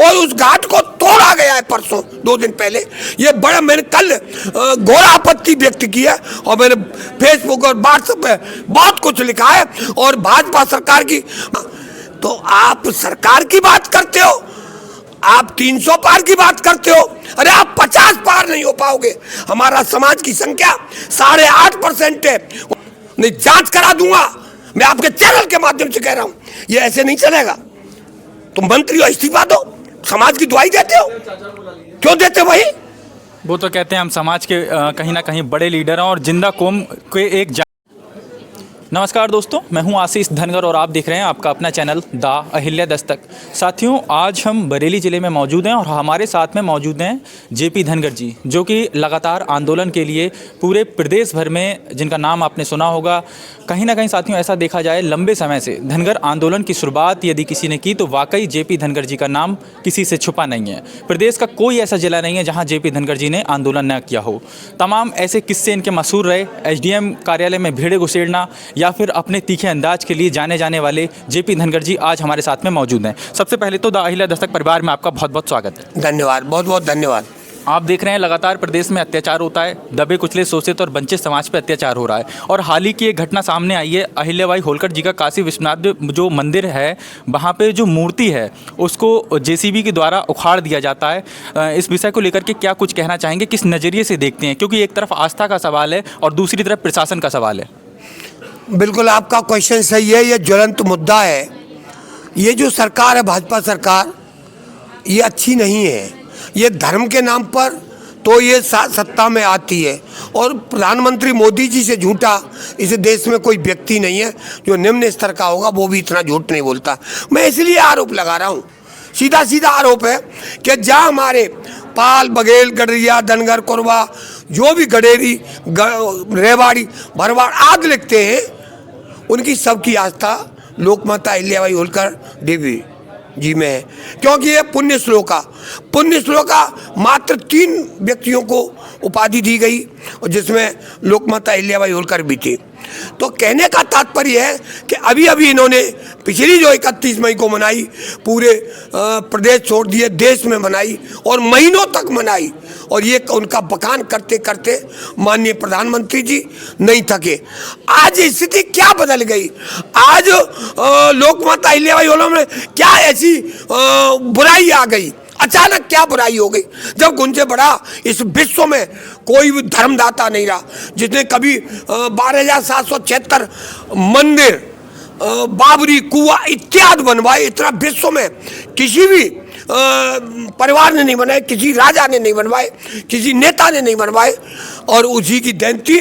और उस घाट को तोड़ा गया है परसों 2 दिन पहले। ये बड़ा मैंने कल घोर आपत्ति व्यक्त की है और मैंने फेसबुक और व्हाट्सएप पे बहुत कुछ लिखा है। और भाजपा सरकार की, तो आप सरकार की बात करते हो, आप 300 पार की बात करते हो, अरे आप 50 पार नहीं हो पाओगे। हमारा समाज की संख्या 8.5% है। नहीं, जांच करा दूंगा, मैं आपके चैनल के माध्यम से कह रहा हूं, ये ऐसे नहीं चलेगा। तुम मंत्री हो, इस्तीफा दो। समाज की दुआई देते हो, क्यों देते हो भाई? वो तो कहते हैं हम समाज के कहीं ना कहीं बड़े लीडर हैं और जिंदा कौम के एक नमस्कार दोस्तों, मैं हूं आशीष धनगर और आप देख रहे हैं आपका अपना चैनल द अहिल्या दस्तक। साथियों, आज हम बरेली ज़िले में मौजूद हैं और हमारे साथ में मौजूद हैं जेपी धनगर जी, जो कि लगातार आंदोलन के लिए पूरे प्रदेश भर में, जिनका नाम आपने सुना होगा। कहीं ना कहीं साथियों, ऐसा देखा जाए लंबे समय से धनगर आंदोलन की शुरुआत यदि किसी ने की तो वाकई जेपी धनगर जी का नाम किसी से छुपा नहीं है। प्रदेश का कोई ऐसा जिला नहीं है जहाँ जेपी धनगर जी ने आंदोलन न किया हो। तमाम ऐसे किस्से इनके मशहूर रहे। एसडीएम कार्यालय में भीड़ें घुसेड़ना या फिर अपने तीखे अंदाज के लिए जाने जाने वाले जेपी धनगर जी आज हमारे साथ में मौजूद हैं। सबसे पहले तो द अहिल्या दस्तक परिवार में आपका बहुत बहुत स्वागत है। धन्यवाद, बहुत बहुत धन्यवाद। आप देख रहे हैं लगातार प्रदेश में अत्याचार होता है, दबे कुचले शोषित और वंचित समाज पर अत्याचार हो रहा है। और हाल ही की एक घटना सामने आई है, अहिल्याबाई होलकर जी का काशी विश्वनाथ जो मंदिर है, वहाँ पे जो मूर्ति है उसको जेसीबी के द्वारा उखाड़ दिया जाता है। इस विषय को लेकर के क्या कुछ कहना चाहेंगे, किस नज़रिए से देखते हैं? क्योंकि एक तरफ आस्था का सवाल है और दूसरी तरफ प्रशासन का सवाल है। बिल्कुल आपका क्वेश्चन सही है, ये ज्वलंत मुद्दा है। ये जो सरकार है, भाजपा सरकार, ये अच्छी नहीं है। ये धर्म के नाम पर तो ये सत्ता में आती है और प्रधानमंत्री मोदी जी से झूठा इस देश में कोई व्यक्ति नहीं है जो निम्न स्तर का होगा, वो भी इतना झूठ नहीं बोलता। मैं इसलिए आरोप लगा रहा हूँ, सीधा सीधा आरोप है कि जहाँ हमारे पाल, बघेल, गडरिया, धनगर, कोरबा, जो भी गडेरी, रेवाड़ी, भरवाड़ आदि लिखते हैं, उनकी सबकी आस्था लोकमाता अहिल्याबाई होलकर देवी जी में है। क्योंकि ये पुण्य श्लोका मात्र 3 व्यक्तियों को उपाधि दी गई और जिसमें लोकमाता अहिल्याबाई होलकर भी थी। तो कहने का तात्पर्य है कि अभी अभी इन्होंने पिछली जो 31 मई को मनाई, पूरे प्रदेश छोड़ दिए, देश में मनाई और महीनों तक मनाई। और ये उनका बखान करते करते माननीय प्रधानमंत्री जी नहीं थके। आज स्थिति क्या बदल गई? आज लोकमाता अहिल्याबाई होलकर में क्या ऐसी बुराई आ गई? अचानक क्या बुराई हो गई? जब उनसे बड़ा इस विश्व में कोई भी धर्मदाता नहीं रहा, जिसने कभी 12,776 मंदिर, बाबरी कुआं इत्यादि बनवाए। इतना विश्व में किसी भी परिवार ने नहीं बनाए, किसी राजा ने नहीं बनवाए, किसी नेता ने नहीं बनवाए। और उसी की देन थी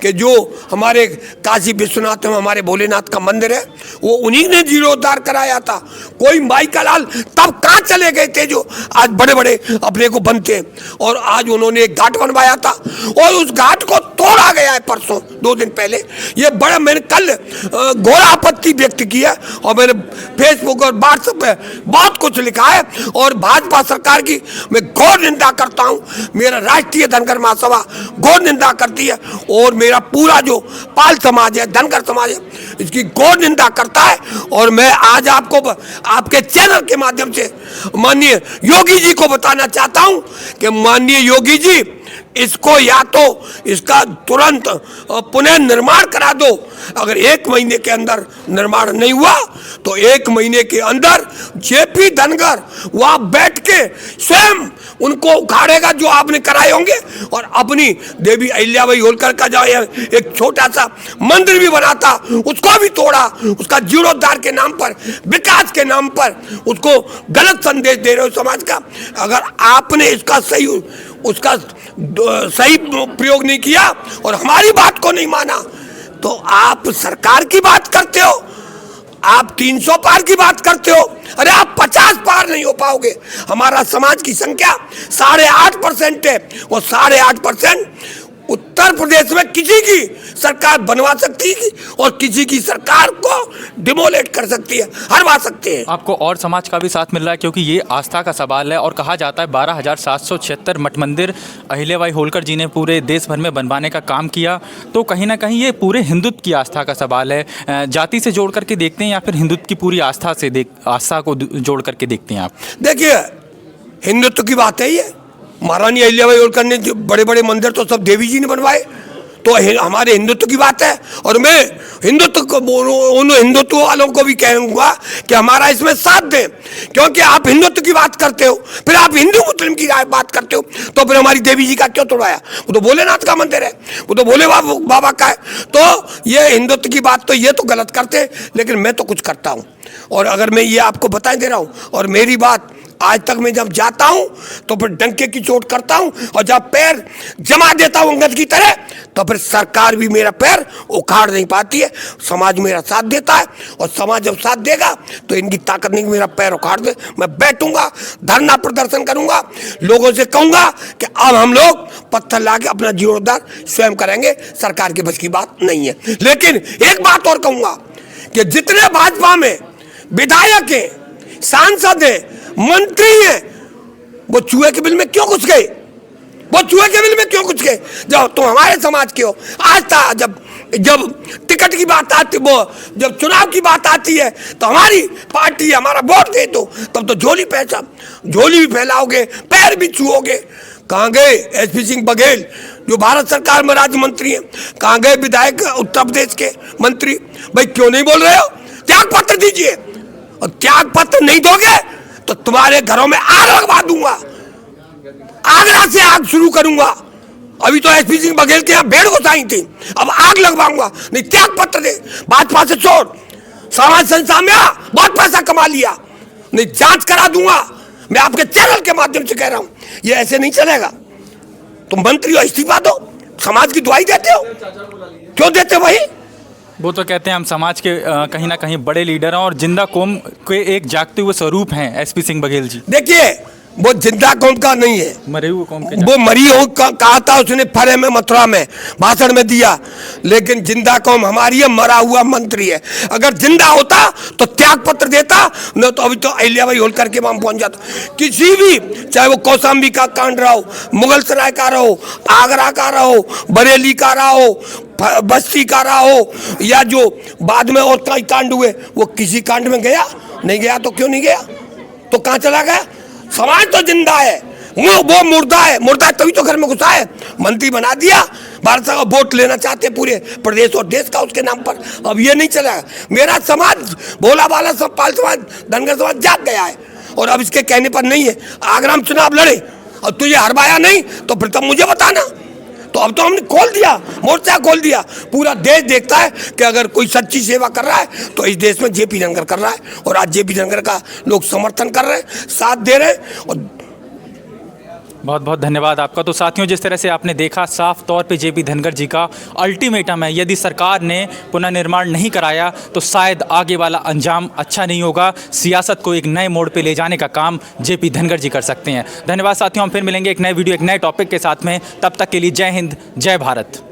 कि जो हमारे काशी विश्वनाथ में हमारे भोलेनाथ का मंदिर है, वो उन्हीं ने जीर्णोद्धार कराया था। कोई माई का लाल तब कहाँ चले गए थे जो आज बड़े बड़े अपने को बनते हैं? और आज उन्होंने एक घाट बनवाया था और उस घाट को तोड़ा गया है परसों 2 दिन पहले। ये बड़ा मैंने कल घोर आपत्ति व्यक्त की है और मैंने फेसबुक और व्हाट्सएप पे बहुत कुछ लिखा है। और भाजपा सरकार की मैं घोर निंदा करता हूं। मेरा राष्ट्रीय धनगर महासभा घोर निंदा करती है और मेरा पूरा जो पाल समाज है, धनगर समाज है, इसकी घोर निंदा करता है। और मैं आज आपको आपके चैनल के माध्यम से माननीय योगी जी को बताना चाहता हूं कि माननीय योगी जी, इसको या तो इसका तुरंत पुनः निर्माण करा दो। अगर 1 महीने के अंदर निर्माण नहीं हुआ तो 1 महीने के अंदर जेपी धनगर वहां बैठ के स्वयं उनको उखाड़ेगा जो आपने कराए होंगे। और अपनी देवी अहिल्याबाई होलकर का जो एक छोटा सा मंदिर भी बना था उसको भी तोड़ा। उसका जीर्णोद्धार के नाम पर, विकास के नाम पर उसको गलत संदेश दे रहे हो समाज का। अगर आपने इसका सही प्रयोग नहीं किया और हमारी बात को नहीं माना तो आप सरकार की बात करते हो, आप 300 पार की बात करते हो, अरे आप 50 पार नहीं हो पाओगे। हमारा समाज की संख्या 8.5% है। वो 8.5% उत्तर प्रदेश में किसी की सरकार बनवा सकती है और किसी की सरकार को डिमोलेट कर सकती है, हरवा सकती है। आपको और समाज का भी साथ मिल रहा है, क्योंकि ये आस्था का सवाल है और कहा जाता है 12,776 मठ मंदिर अहिल्याबाई होलकर जी ने पूरे देश भर में बनवाने का काम किया। तो कहीं ना कहीं ये पूरे हिंदुत्व की आस्था का सवाल है। जाति से जोड़ करके देखते हैं या फिर हिंदुत्व की पूरी आस्था को जोड़ करके देखते हैं आप? देखिए, हिंदुत्व की बात है ये। महारानी अहिल्याबाई होलकर ने जो बड़े बड़े मंदिर तो सब देवी जी ने बनवाए, तो हमारे हिंदुत्व की बात है। और मैं हिंदुत्व को उन हिंदुत्व वालों को भी कहूँगा कि हमारा इसमें साथ दें, क्योंकि आप हिंदुत्व की बात करते हो, फिर आप हिंदू मुस्लिम की बात करते हो, तो फिर हमारी देवी जी का क्यों तोड़वाया? वो तो भोलेनाथ का मंदिर है, वो तो भोले बाबा का है। तो ये हिंदुत्व की बात तो ये तो गलत करते, लेकिन मैं तो कुछ करता हूँ। और अगर मैं ये आपको बता दे रहा हूँ, और मेरी बात आज तक मैं जब जाता हूं तो फिर डंके की चोट करता हूं, और जब पैर जमा देता हूं अंगद की तरह, तो फिर सरकार भी मेरा पैर उखाड़ नहीं पाती है। समाज मेरा साथ देता है, और समाज जब साथ देगा तो इनकी ताकत नहीं कि मेरा पैर उखाड़ दे। मैं बैठूंगा, धरना प्रदर्शन करूंगा, लोगों से कहूंगा कि अब हम लोग पत्थर लाके अपना जीर्णोद्धार स्वयं करेंगे, सरकार के बस की बात नहीं है। लेकिन एक बात और कहूंगा कि जितने भाजपा में विधायक हैं, सांसद हैं, मंत्री हैं, वो चूहे के बिल में क्यों घुस गए? वो चूहे के बिल में क्यों घुस गए? जब तुम हमारे समाज के हो, आज था जब टिकट की बात आती, वो जब चुनाव की बात आती है तो हमारी पार्टी हमारा वोट दे दो, तब तो झोली भी फैलाओगे, पैर भी छुओगे। कहाँ गए एसपी सिंह बघेल जो भारत सरकार में राज्य मंत्री हैं? कहाँ गए विधायक उत्तर प्रदेश के मंत्री? भाई क्यों नहीं बोल रहे हो? त्याग पत्र दीजिए, और त्याग पत्र नहीं दोगे तो तुम्हारे घरों में आग लगवा दूंगा, आगरा से आग शुरू करूंगा। अभी तो एसपी सिंह बघेल के यहाँ भेड़ घुसाई थी, अब आग लगवाऊंगा। नहीं, त्याग पत्र दे, भाजपा से छोड़, समाज संस्था में आ, बहुत पैसा कमा लिया, नहीं जांच करा दूंगा। मैं आपके चैनल के माध्यम से कह रहा हूं, ये ऐसे नहीं चलेगा। तुम मंत्री हो, इस्तीफा दो, समाज की दुआई देते हो, क्यों देते हो भाई? वो तो कहते हैं हम समाज के कहीं ना कहीं बड़े लीडर हैं और जिंदा कौम के एक जागते हुए स्वरूप हैं एसपी सिंह बघेल जी। देखिए, वो जिंदा कौम का नहीं है, मरे हुए कौम के। वो मरी हो कहा था उसने फरे में, मथुरा में भाषण में दिया, लेकिन जिंदा कौम हमारी है, मरा हुआ मंत्री है। अगर जिंदा होता तो त्याग पत्र देता, न तो अभी तो अहिल्याबाई होलकर के वहां पहुंच जाता। किसी भी, चाहे वो कौशाम्बी का कांड रहा हो, मुगल सराय का रहो, आगरा का रहो, बरेली का रहा हो, बस्ती का रहा हो, या जो बाद में और कई कांड हुए, वो किसी कांड में गया नहीं? गया तो क्यों नहीं गया? तो कहां चला गया? समाज तो जिंदा है, वो मुर्दा है। मुर्दा है तभी तो घर में घुसा है, मंत्री बना दिया, भारत का वोट लेना चाहते पूरे प्रदेश और देश का उसके नाम पर। अब ये नहीं चला। मेरा समाज, भोला बाला सब, पाल समाज, धनगर समाज जाग गया है, और अब इसके कहने पर नहीं है। आगरा में चुनाव लड़े और तुझे हरवाया नहीं, तो फिर तब मुझे बताना। तो अब तो हमने खोल दिया, मोर्चा खोल दिया, पूरा देश देखता है कि अगर कोई सच्ची सेवा कर रहा है तो इस देश में जेपी धनखड़ कर रहा है, और आज जेपी धनखड़ का लोग समर्थन कर रहे हैं, साथ दे रहे हैं। और बहुत बहुत धन्यवाद आपका। तो साथियों, जिस तरह से आपने देखा, साफ तौर पे जेपी धनखड़ जी का अल्टीमेटम है, यदि सरकार ने पुनर्निर्माण नहीं कराया तो शायद आगे वाला अंजाम अच्छा नहीं होगा। सियासत को एक नए मोड़ पे ले जाने का काम जेपी धनखड़ जी कर सकते हैं। धन्यवाद साथियों, हम फिर मिलेंगे एक नए वीडियो, एक नए टॉपिक के साथ में। तब तक के लिए जय हिंद, जय भारत।